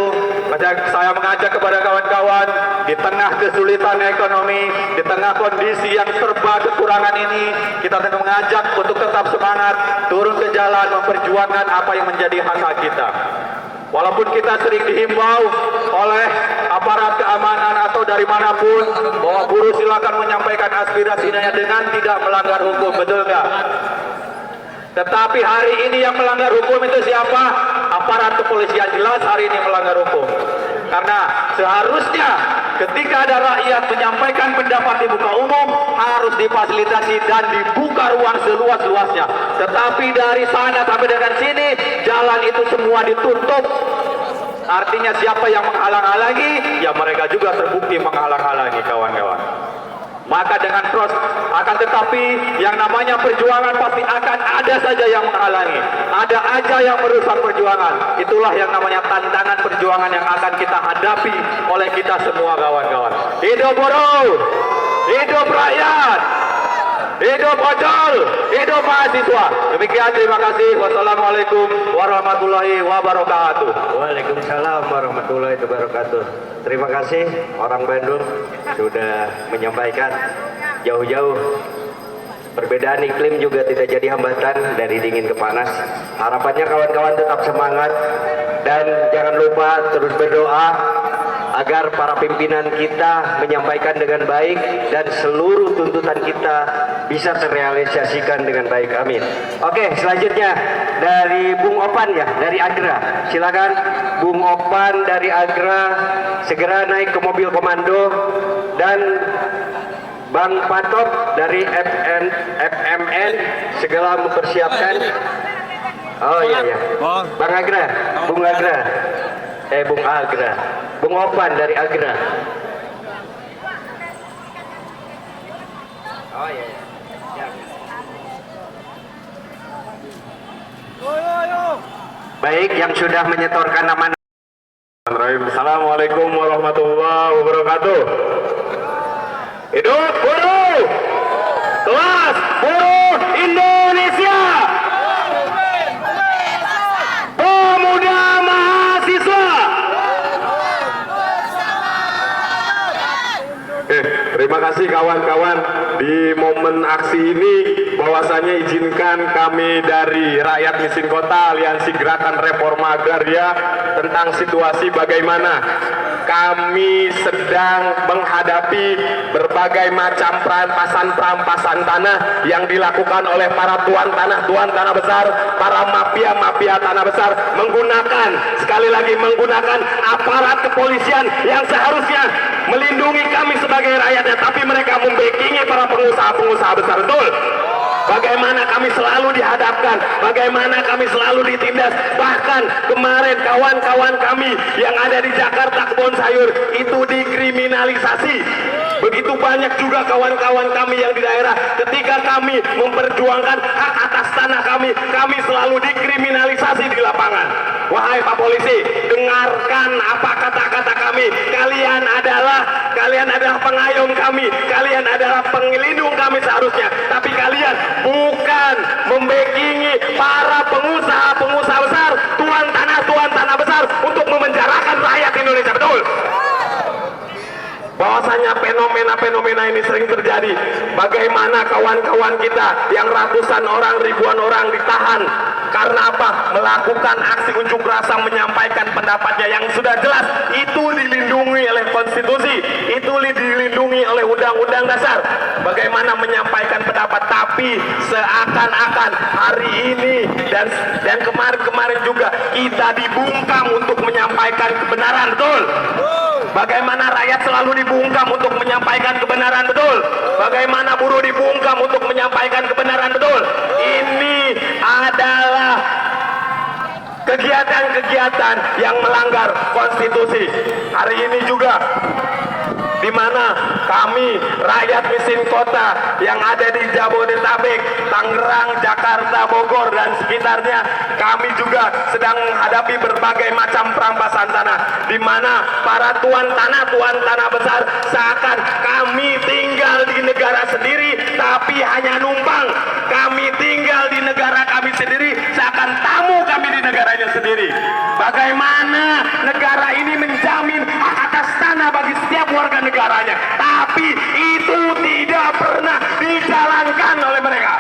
Speaker 2: saya mengajak kepada kawan-kawan, di tengah kesulitan ekonomi, di tengah kondisi yang serba kekurangan ini, kita tetap mengajak untuk tetap semangat, turun ke jalan, memperjuangkan apa yang menjadi hak kita. Walaupun kita sering dihimbau oleh aparat keamanan atau dari manapun, bahwa buruh silakan menyampaikan aspirasinya dengan tidak melanggar hukum, betul nggak? Tetapi hari ini yang melanggar hukum itu siapa? Aparat kepolisian, jelas hari ini melanggar hukum. Karena seharusnya ketika ada rakyat menyampaikan pendapat di muka umum, harus difasilitasi dan dibuka ruang seluas-luasnya. Tetapi dari sana sampai dengan sini, jalan itu semua ditutup. Artinya siapa yang menghalang-halangi, ya mereka juga terbukti menghalang-halangi, kawan-kawan. Maka dengan akan tetapi yang namanya perjuangan pasti akan ada saja yang menghalangi, ada aja yang merusak perjuangan. Itulah yang namanya tantangan perjuangan yang akan kita hadapi oleh kita semua, kawan-kawan. Hidup buruh, hidup rakyat, hidup ojol, hidup mahasiswa. Demikian, terima kasih. Wassalamualaikum warahmatullahi wabarakatuh.
Speaker 7: Waalaikumsalam warahmatullahi wabarakatuh. Terima kasih orang Bandung sudah menyampaikan jauh-jauh. Perbedaan iklim juga tidak jadi hambatan dari dingin ke panas. Harapannya kawan-kawan tetap semangat dan jangan lupa terus berdoa agar para pimpinan kita menyampaikan dengan baik dan seluruh tuntutan kita bisa terrealisasikan dengan baik. Amin. Oke, selanjutnya dari Bung Opan ya, dari Agra. Silakan Bung Opan dari Agra segera naik ke mobil komando, dan Bang Patok dari FMN segera mempersiapkan. Oh iya ya. Bang Agra, Bung Agra. Bung Agra. Bung Opan dari Agra. Oh iya. Baik, yang sudah menyetorkan nama.
Speaker 2: Assalamualaikum warahmatullahi wabarakatuh. Hidup buruh, kelas buruh Indonesia, pemuda mahasiswa. Terima kasih kawan-kawan, di momen aksi ini bahwasanya izinkan kami dari Rakyat Miskin Kota Aliansi Gerakan Reforma Agraria tentang situasi bagaimana kami sedang menghadapi berbagai macam perampasan tanah yang dilakukan oleh para tuan tanah besar, para mafia tanah besar, menggunakan, sekali lagi menggunakan aparat kepolisian yang seharusnya melindungi kami sebagai rakyatnya, tapi mereka membackingi para pengusaha besar. Betul. Bagaimana kami selalu dihadapkan, bagaimana kami selalu ditindas. Bahkan kemarin kawan-kawan kami yang ada di Jakarta Kebon Sayur itu dikriminalisasi. Begitu banyak juga kawan-kawan kami yang di daerah, ketika kami memperjuangkan hak atas tanah kami selalu dikriminalisasi di lapangan. Wahai Pak Polisi, dengarkan apa kata-kata kami. Kalian adalah pengayom kami, kalian adalah pengelindung kami seharusnya, tapi kalian bukan membackingi para pengusaha besar, tuan tanah besar untuk memenjarakan rakyat Indonesia. Betul. Bahwasanya fenomena ini sering terjadi. Bagaimana kawan-kawan kita yang ratusan orang, ribuan orang ditahan karena apa? Melakukan aksi unjuk rasa, menyampaikan pendapatnya yang sudah jelas itu dilindungi oleh konstitusi, itu dilindungi oleh undang-undang dasar. Bagaimana menyampaikan pendapat, tapi seakan-akan hari ini dan kemarin juga kita dibungkam untuk menyampaikan kebenaran. Betul. Bagaimana rakyat selalu dibungkam untuk menyampaikan kebenaran. Betul. Bagaimana buruh dibungkam untuk menyampaikan kebenaran. Betul. Ini adalah kegiatan-kegiatan yang melanggar konstitusi. Hari ini juga di mana kami rakyat miskin kota yang ada di Jabodetabek, Tangerang, Jakarta, Bogor dan sekitarnya, kami juga sedang menghadapi berbagai macam perampasan tanah, di mana para tuan tanah besar seakan kami tinggal di negara sendiri tapi hanya numpang. Kami tinggal di negara kami sendiri seakan tamu kami di negaranya sendiri. Bagaimana negara ini menjamin hak atas tanah bagi setiap warga negaranya, tapi itu tidak pernah dijalankan oleh mereka.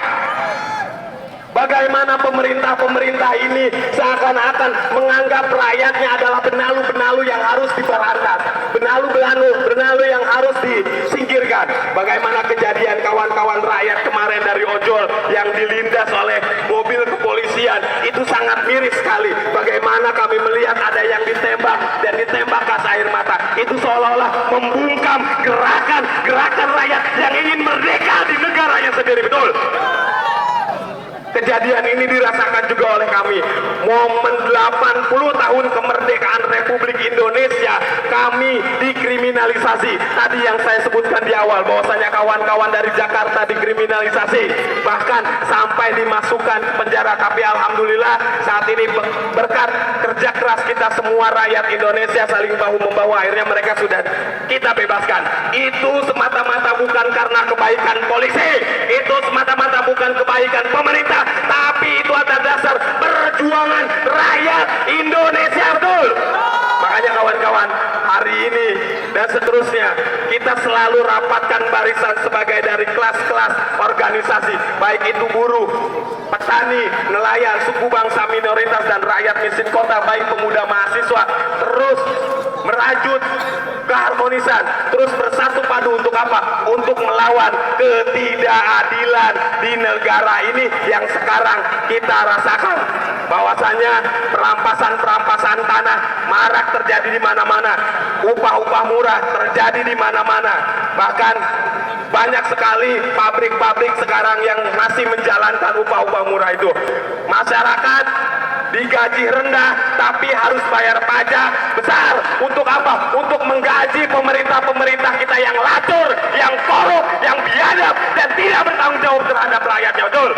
Speaker 2: Bagaimana pemerintah ini seakan-akan menganggap rakyatnya adalah benalu-benalu yang harus diberantas, benalu yang harus disingkirkan. Bagaimana kejadian kawan-kawan rakyat kemarin dari ojol yang dilindas oleh mobil kepolisian, itu sangat miris sekali. Bagaimana kami melihat ada yang ditembak dan ditembak gas air mata, itu seolah-olah membungkam gerakan rakyat yang ingin merdeka di negaranya sendiri. Betul. Kejadian ini dirasakan juga oleh kami. Momen 80 tahun kemerdekaan Republik Indonesia, kami dikriminalisasi. Tadi yang saya sebutkan di awal, bahwasanya kawan-kawan dari Jakarta dikriminalisasi, bahkan sampai dimasukkan ke penjara. Tapi alhamdulillah saat ini berkat kerja keras kita semua rakyat Indonesia saling bahu-membahu, akhirnya mereka sudah kita bebaskan. Itu semata-mata bukan karena kebaikan polisi, itu semata-mata bukan kebaikan pemerintah, tapi itu atas dasar perjuangan rakyat Indonesia. Betul. Makanya kawan-kawan, hari ini dan seterusnya kita selalu rapatkan barisan sebagai dari kelas-kelas organisasi, baik itu buruh, petani, nelayan, suku bangsa minoritas dan rakyat miskin kota, baik pemuda mahasiswa, terus merajut keharmonisan, terus bersatu padu untuk apa? Untuk melawan ketidakadilan di negara ini yang sekarang kita rasakan. Bahwasanya perampasan tanah marak terjadi di mana-mana, upah-upah murah terjadi di mana-mana. Bahkan banyak sekali pabrik-pabrik sekarang yang masih menjalankan upah-upah murah itu. Masyarakat digaji rendah tapi harus bayar pajak besar. Untuk apa? Untuk menggaji pemerintah kita yang lacur, yang korup, yang biadab dan tidak bertanggung jawab terhadap rakyatnya. Betul.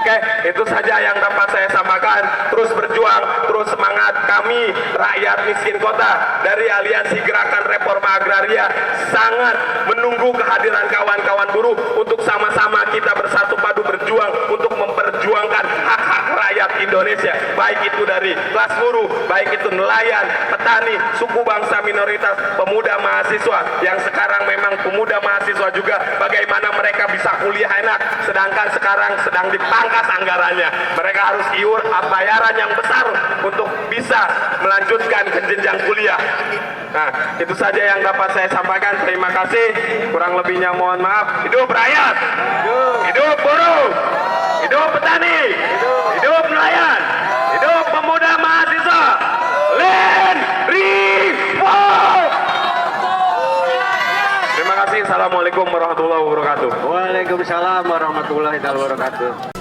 Speaker 2: Oke, itu saja yang dapat saya sampaikan. Terus berjuang, terus semangat. Kami rakyat miskin kota dari Aliansi Gerakan Reforma Agraria sangat menunggu kehadiran kawan-kawan buruh untuk sama-sama kita bersatu padu berjuang untuk memperjuangkan hak-hak rakyat Indonesia, baik itu dari kelas buruh, baik itu nelayan, petani, suku bangsa minoritas, pemuda mahasiswa yang sekarang memang pemuda mahasiswa juga, bagaimana mereka bisa kuliah enak, sedangkan sekarang sedang dipangkas anggarannya. Mereka harus iur bayaran yang besar untuk bisa melanjutkan ke jenjang kuliah. Nah, itu saja yang dapat saya sampaikan. Terima kasih. Kurang lebihnya mohon maaf. Hidup rakyat, hidup buruh, hidup petani, hidup nelayan, hidup pemuda mahasiswa. Land Reform. Terima kasih. Assalamualaikum warahmatullahi wabarakatuh.
Speaker 7: Waalaikumsalam warahmatullahi wabarakatuh.